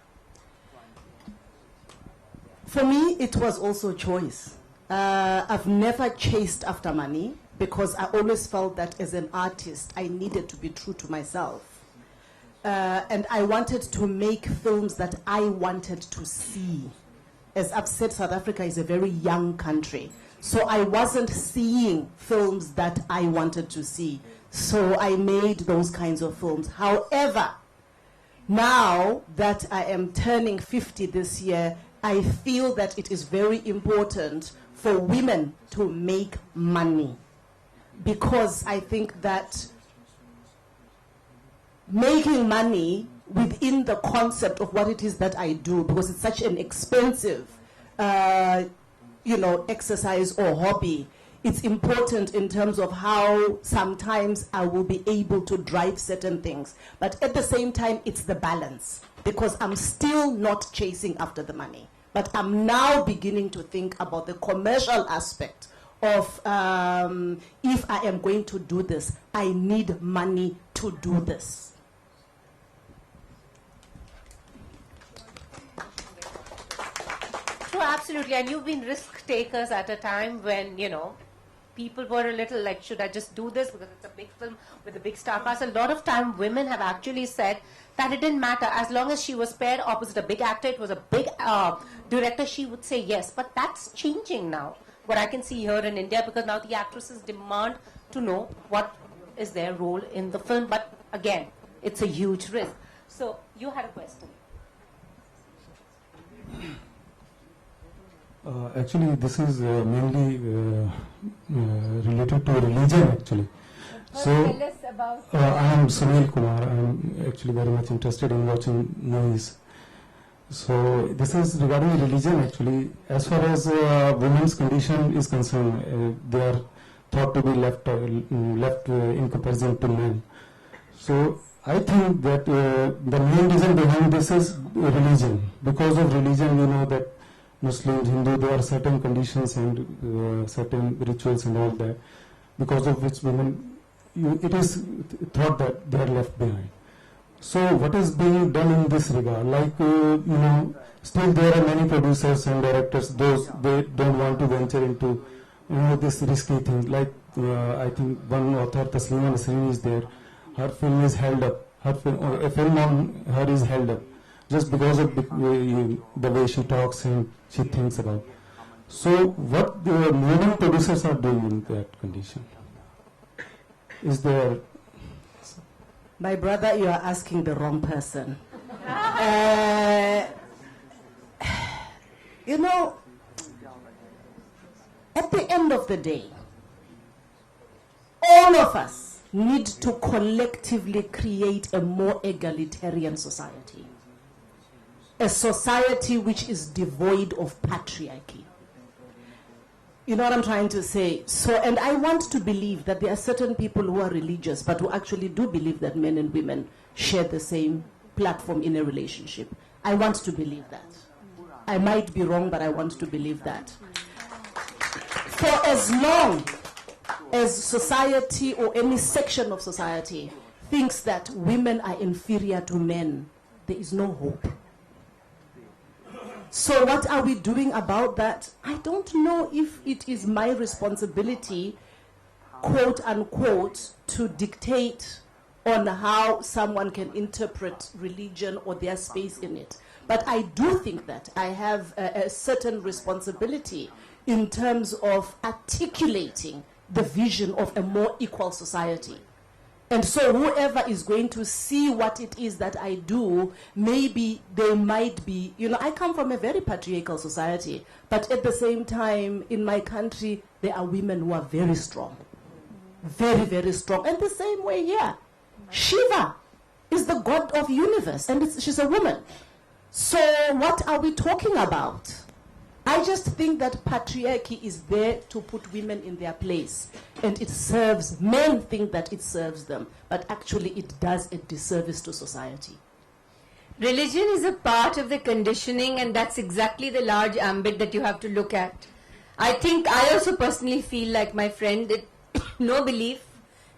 For me, it was also choice. I've never chased after money because I always felt that as an artist, I needed to be true to myself. And I wanted to make films that I wanted to see. As I've said, South Africa is a very young country. So I wasn't seeing films that I wanted to see. So I made those kinds of films. However, now that I am turning 50 this year, I feel that it is very important for women to make money. Because I think that making money within the concept of what it is that I do, because it's such an expensive, exercise or hobby, it's important in terms of how sometimes I will be able to drive certain things. But at the same time, it's the balance, because I'm still not chasing after the money. But I'm now beginning to think about the commercial aspect of if I am going to do this, I need money to do this. True, absolutely. And you've been risk takers at a time when, people were a little like, should I just do this because it's a big film with a big star cast? A lot of time women have actually said that it didn't matter. As long as she was paired opposite a big actor, it was a big director, she would say yes. But that's changing now. What I can see here in India, because now the actresses demand to know what is their role in the film. But again, it's a huge risk. So you had a question. Actually, this is mainly related to religion, actually. So, tell us about I am Sunil Kumar. I am actually very much interested in watching movies. So, this is regarding religion, actually. As far as women's condition is concerned, they are thought to be left in comparison to men. So I think that the main reason behind this is religion. Because of religion, we know that Muslims, Hindu, there are certain conditions and certain rituals and all that, because of which women, it is thought that they are left behind. So what is being done in this regard? Like, still there are many producers and directors, those they don't want to venture into this risky thing. Like, I think one author, Taslima Nasreen, is there. Her film is held up. A film on her is held up just because of the way she talks and she thinks about. So what the women producers are doing in that condition? Is there... My brother, you are asking the wrong person. At the end of the day, all of us need to collectively create a more egalitarian society. A society which is devoid of patriarchy. You know what I'm trying to say? So, and I want to believe that there are certain people who are religious, but who actually do believe that men and women share the same platform in a relationship. I want to believe that. I might be wrong, but I want to believe that. For as long as society or any section of society thinks that women are inferior to men, there is no hope. So what are we doing about that? I don't know if it is my responsibility, quote unquote, to dictate on how someone can interpret religion or their space in it. But I do think that I have a certain responsibility in terms of articulating the vision of a more equal society. And so whoever is going to see what it is that I do, maybe they might be, I come from a very patriarchal society, but at the same time, in my country, there are women who are very strong. Very, very strong. And the same way here. Shiva is the god of universe, and she's a woman. So what are we talking about? I just think that patriarchy is there to put women in their place. And it serves, men think that it serves them, but actually it does a disservice to society. Religion is a part of the conditioning, and that's exactly the large ambit that you have to look at. I also personally feel like my friend, that no belief,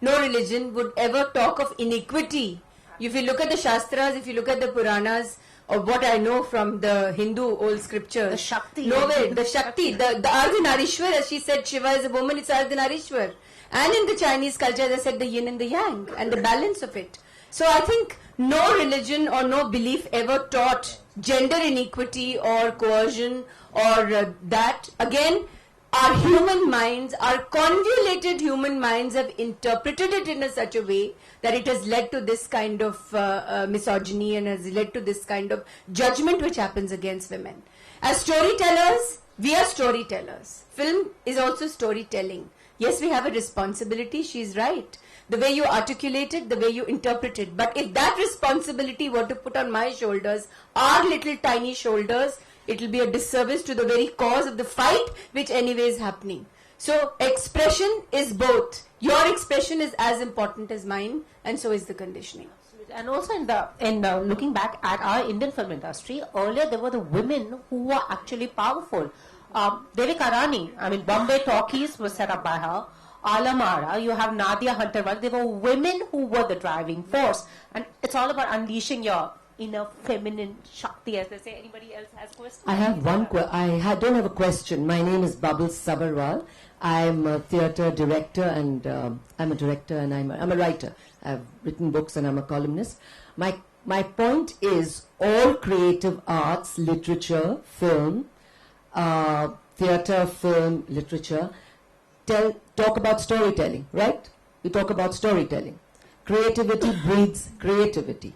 no religion would ever talk of inequity. If you look at the Shastras, if you look at the Puranas, or what I know from the Hindu old scriptures. The Shakti. Nowhere, the Shakti, the Ardhanarishwar, as she said, Shiva is a woman, it's Ardhanarishwar. And in the Chinese culture, they said the yin and the yang, and the balance of it. So I think no religion or no belief ever taught gender inequity or coercion or that. Again, our human minds, our convoluted human minds have interpreted it in such a way that it has led to this kind of misogyny and has led to this kind of judgment which happens against women. As storytellers, we are storytellers. Film is also storytelling. Yes, we have a responsibility, she's right. The way you articulate it, the way you interpret it. But if that responsibility were to put on my shoulders, our little tiny shoulders, it will be a disservice to the very cause of the fight which anyway is happening. So expression is both. Your expression is as important as mine, and so is the conditioning. And also in looking back at our Indian film industry, earlier there were the women who were actually powerful. Devi Karani, Bombay Talkies was set up by her. Alamara, you have Nadia Hunter. They were women who were the driving force. And it's all about unleashing your inner feminine Shakti, as they say. Anybody else has questions? I have one don't have a question. My name is Bubbles Sabarwal. I'm a theatre director, and I'm a director, and I'm a writer. I've written books, and I'm a columnist. My point is, all creative arts, literature, film, theatre, film, literature, talk about storytelling, right? We talk about storytelling. Creativity breeds creativity.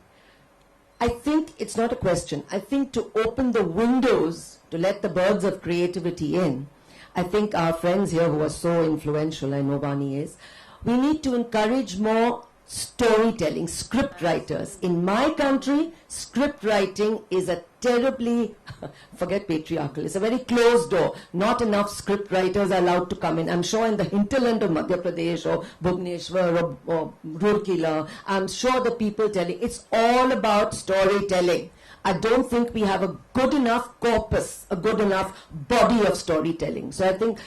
I think it's not a question. I think to open the windows, to let the birds of creativity in, I think our friends here who are so influential, I know Vani is, we need to encourage more storytelling, script writers. In my country, script writing is a terribly, forget patriarchal, it's a very closed door. Not enough script writers are allowed to come in. I'm sure in the hinterland of Madhya Pradesh or Bhubaneswar or Roorkela, I'm sure the people telling, it's all about storytelling. I don't think we have a good enough corpus, a good enough body of storytelling. So I think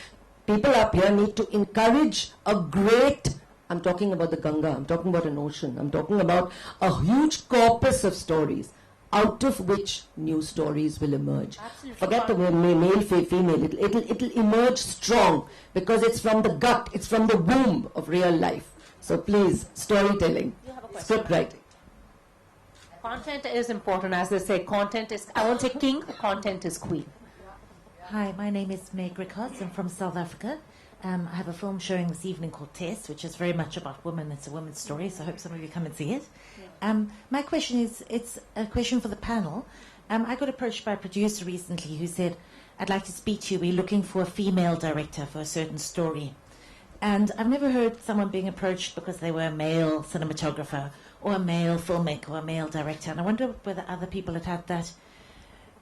people up here need to encourage a great, I'm talking about the Ganga, I'm talking about an ocean, I'm talking about a huge corpus of stories, out of which new stories will emerge. Absolutely. Forget the male, female, it'll emerge strong because it's from the gut, it's from the womb of real life. So please, storytelling, You have a question. script writing. Content is important, as they say. Content is, I won't say king, content is queen. Hi, my name is Meg Rickards. I'm from South Africa. I have a film showing this evening called Test, which is very much about women. It's a women's story, so I hope some of you come and see it. My question is, it's a question for the panel. I got approached by a producer recently who said, I'd like to speak to you. We're looking for a female director for a certain story. And I've never heard someone being approached because they were a male cinematographer or a male filmmaker or a male director. And I wonder whether other people had had that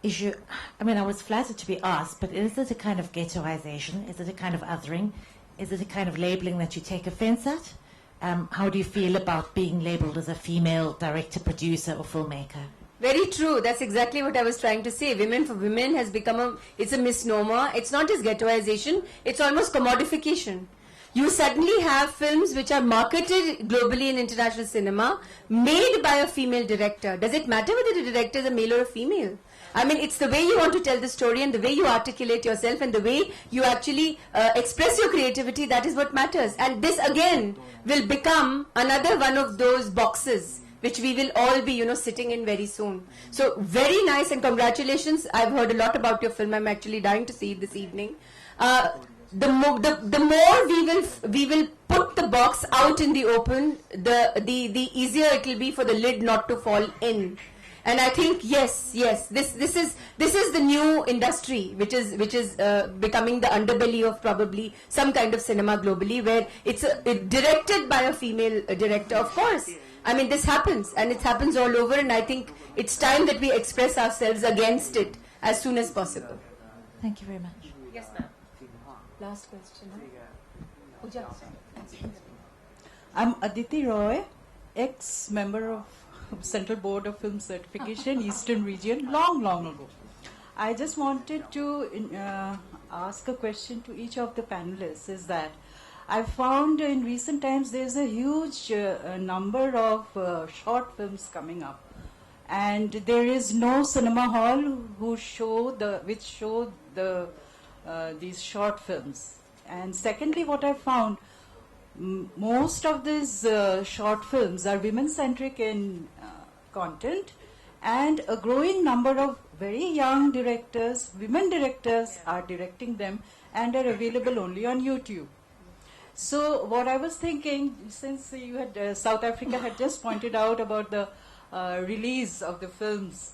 issue. I mean, I was flattered to be asked, but is it a kind of ghettoization? Is it a kind of othering? Is it a kind of labeling that you take offense at? How do you feel about being labeled as a female director, producer, or filmmaker? Very true. That's exactly what I was trying to say. Women for women has become it's a misnomer. It's not just ghettoization, it's almost commodification. You suddenly have films which are marketed globally in international cinema, made by a female director. Does it matter whether the director is a male or a female? I mean, it's the way you want to tell the story and the way you articulate yourself and the way you actually express your creativity, that is what matters. And this again will become another one of those boxes which we will all be, sitting in very soon. So very nice and congratulations. I've heard a lot about your film. I'm actually dying to see it this evening. The more we will put the box out in the open, the easier it will be for the lid not to fall in. And I think yes, this is the new industry which is becoming the underbelly of probably some kind of cinema globally, where it's directed by a female director. Of course, I mean, this happens and it happens all over, and I think it's time that we express ourselves against it as soon as possible. Thank you very much. Yes, ma'am. Last question. I'm Aditi Roy, ex-member of Central Board of Film Certification, Eastern Region, long ago. I just wanted to ask a question to each of the panelists, is that I've found in recent times there's a huge number of short films coming up, and there is no cinema hall which show these short films. And secondly, what I found, most of these short films are women-centric in content, and a growing number of very young directors, women directors, are directing them and are available only on YouTube. So what I was thinking, since you had South Africa had just pointed out about the release of the films,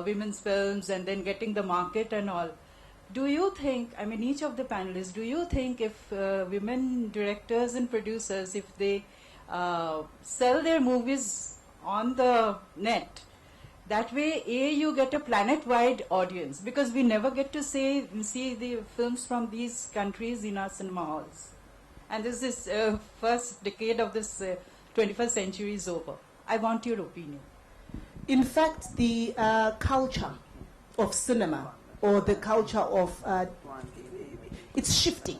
women's films, and then getting the market and all, do you think, I mean, each of the panelists, do you think if women directors and producers, if they sell their movies on the net, that way, you get a planet-wide audience, because we never get to see the films from these countries in our cinema halls. And this is first decade of this 21st century is over. I want your opinion. In fact, the culture of cinema, or the culture of it's shifting.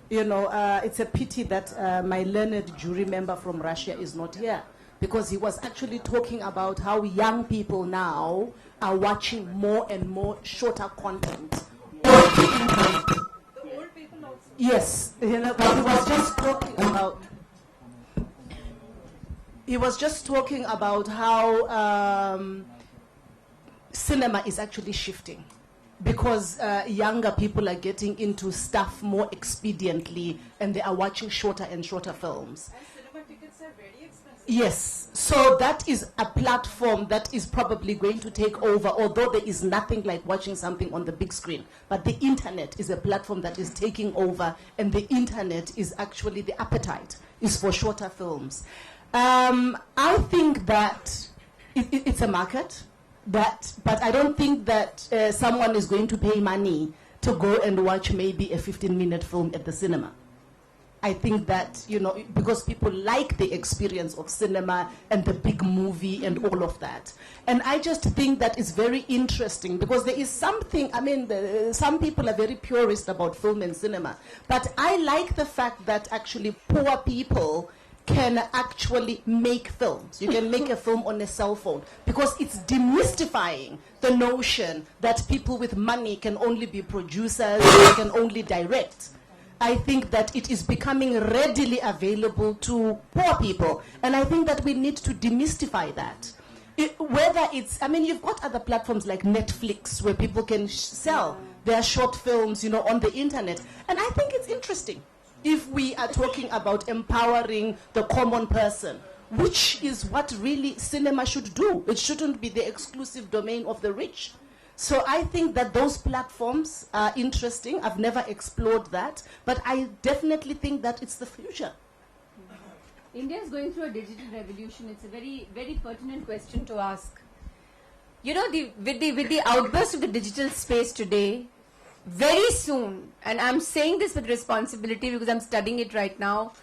It's a pity that my learned jury member from Russia is not here, because he was actually talking about how young people now are watching more and more shorter content. Yes, but he was just talking about. He was just talking about how cinema is actually shifting, because younger people are getting into stuff more expediently, and they are watching shorter and shorter films. And cinema tickets are very expensive. Yes, so that is a platform that is probably going to take over, although there is nothing like watching something on the big screen. But the internet is a platform that is taking over, and the internet is actually, the appetite is for shorter films. I think that it's a market. but I don't think that someone is going to pay money to go and watch maybe a 15-minute film at the cinema. I think that, because people like the experience of cinema and the big movie and all of that. And I just think that is very interesting because there is something, some people are very purist about film and cinema, but I like the fact that actually poor people can actually make films. You can make a film on a cell phone because it's demystifying the notion that people with money can only be producers, they can only direct. I think that it is becoming readily available to poor people. And I think that we need to demystify that. Whether it's, you've got other platforms like Netflix where people can sell their short films, on the internet. And I think it's interesting if we are talking about empowering the common person, which is what really cinema should do. It shouldn't be the exclusive domain of the rich. So I think that those platforms are interesting. I've never explored that, but I definitely think that it's the future. India is going through a digital revolution. It's a very, very pertinent question to ask. With the outburst of the digital space today, very soon, and I'm saying this with responsibility because I'm studying it right now,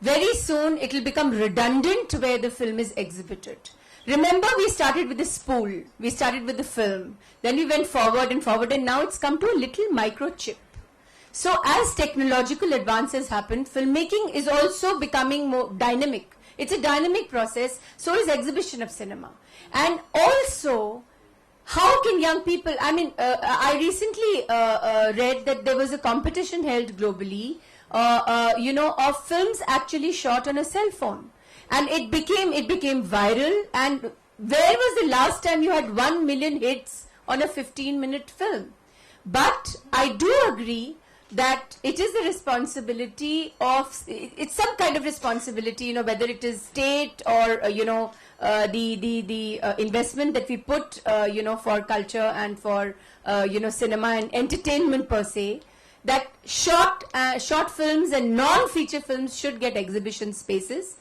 very soon it will become redundant where the film is exhibited. Remember, we started with the spool, we started with the film, then we went forward, and now it's come to a little microchip. So as technological advances happen, filmmaking is also becoming more dynamic. It's a dynamic process, so is exhibition of cinema. And also, how can young people, I recently read that there was a competition held globally, of films actually shot on a cell phone. And it became viral. And where was the last time you had 1 million hits on a 15-minute film? But I do agree that it is the responsibility of, it's some kind of responsibility, whether it is state or, the investment that we put, for culture and for, cinema and entertainment per se, that short films and non-feature films should get exhibition spaces.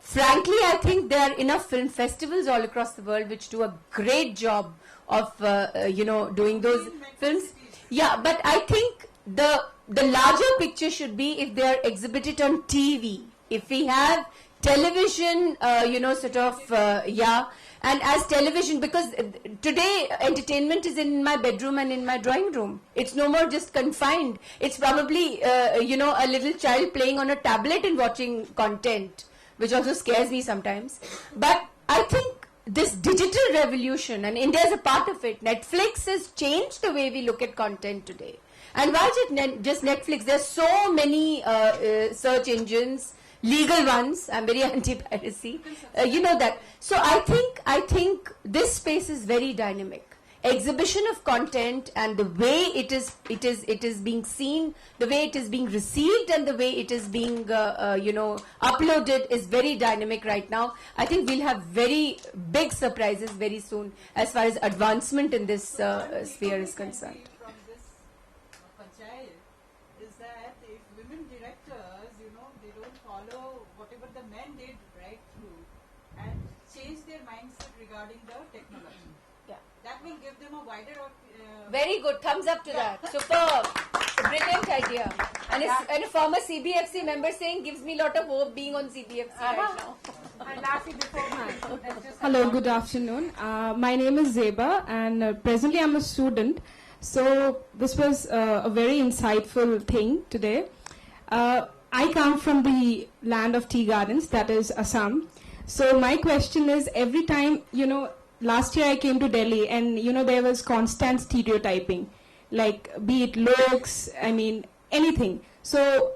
Frankly, I think there are enough film festivals all across the world which do a great job of, doing those films. Yeah, but I think the larger picture should be if they are exhibited on TV. If we have television, and as television, because today entertainment is in my bedroom and in my drawing room. It's no more just confined. It's probably, a little child playing on a tablet and watching content, which also scares me sometimes. But I think this digital revolution, and India is a part of it, Netflix has changed the way we look at content today. And why is it just Netflix? There's so many search engines, legal ones. I'm very anti-piracy. That. So I think this space is very dynamic. Exhibition of content and the way it is being seen, the way it is being received, and the way it is being uploaded is very dynamic right now. I think we'll have very big surprises very soon as far as advancement in this sphere is concerned. From this Panchayat is that if women directors, they don't follow whatever the men did right through and change their mindset regarding the technology. That will give them a wider... Very good. Thumbs up to that. Superb. Brilliant idea. And a former CBFC member saying gives me a lot of hope being on CBFC right now. Hello, good afternoon. My name is Zeba and presently I'm a student. So this was a very insightful thing today. I come from the land of tea gardens, that is Assam. So my question is, every time, last year I came to Delhi and, there was constant stereotyping, like be it looks, anything. So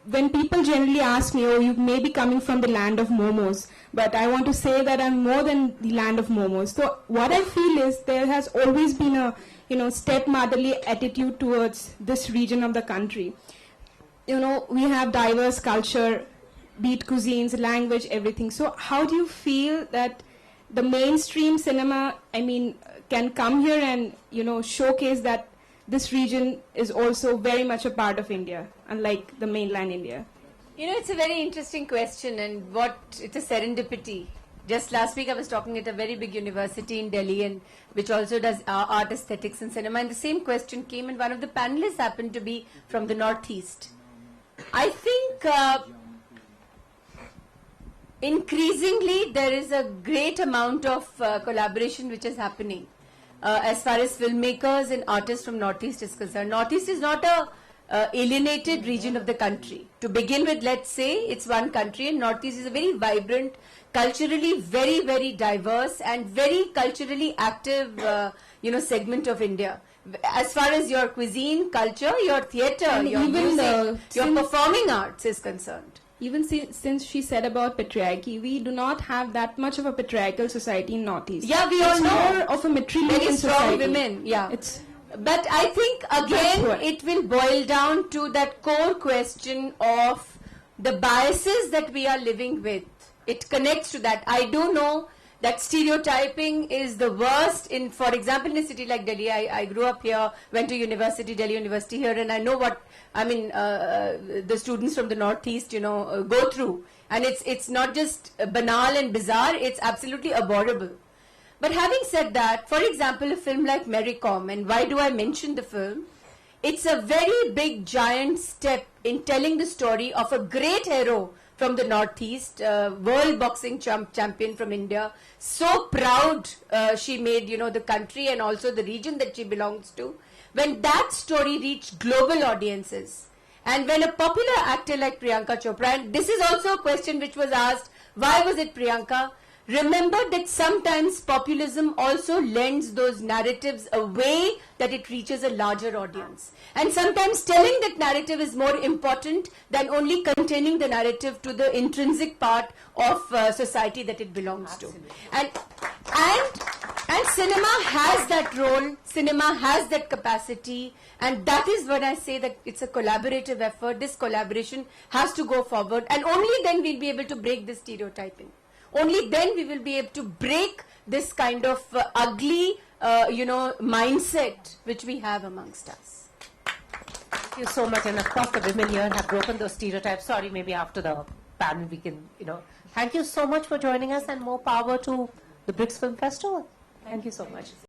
when people generally ask me, oh, you may be coming from the land of momos, but I want to say that I'm more than the land of momos. So what I feel is there has always been a, stepmotherly attitude towards this region of the country. We have diverse culture, be it cuisines, language, everything. So how do you feel that the mainstream cinema, can come here and, showcase that this region is also very much a part of India, unlike the mainland India? It's a very interesting question, and it's a serendipity. Just last week I was talking at a very big university in Delhi, and which also does art, aesthetics and cinema, and the same question came, and one of the panelists happened to be from the Northeast. I think increasingly there is a great amount of collaboration which is happening as far as filmmakers and artists from Northeast is concerned. Northeast is not a alienated region of the country. To begin with, let's say it's one country, and Northeast is a very vibrant, culturally very, very diverse and very culturally active, segment of India. As far as your cuisine, culture, your theatre, And your even music, your performing arts is concerned. Even since she said about patriarchy, we do not have that much of a patriarchal society in Northeast. Yeah, we all it's know. more of a matrilineal Very strong society. women, yeah. But I think That's again what- it will boil down to that core question of the biases that we are living with. It connects to that. I do know that stereotyping is the worst in, for example, in a city like Delhi. I grew up here, went to university, Delhi University here, and I know what, the students from the Northeast, go through. And it's not just banal and bizarre, it's absolutely abhorrible. But having said that, for example, a film like Mary Com, and why do I mention the film? It's a very big, giant step in telling the story of a great hero from the Northeast, world boxing champion from India. So proud she made, the country and also the region that she belongs to. When that story reached global audiences, and when a popular actor like Priyanka Chopra, and this is also a question which was asked, why was it Priyanka? Remember that sometimes populism also lends those narratives a way that it reaches a larger audience. And sometimes telling that narrative is more important than only containing the narrative to the intrinsic part of society that it belongs to. And cinema has that role, cinema has that capacity, and that is when I say that it's a collaborative effort. This collaboration has to go forward, and only then we'll be able to break this stereotyping. Only then we will be able to break this kind of ugly, mindset which we have amongst us. Thank you so much. And of course, the women here have broken those stereotypes. Sorry, maybe after the panel we can, Thank you so much for joining us, and more power to the BRICS Film Festival. Thank you so much.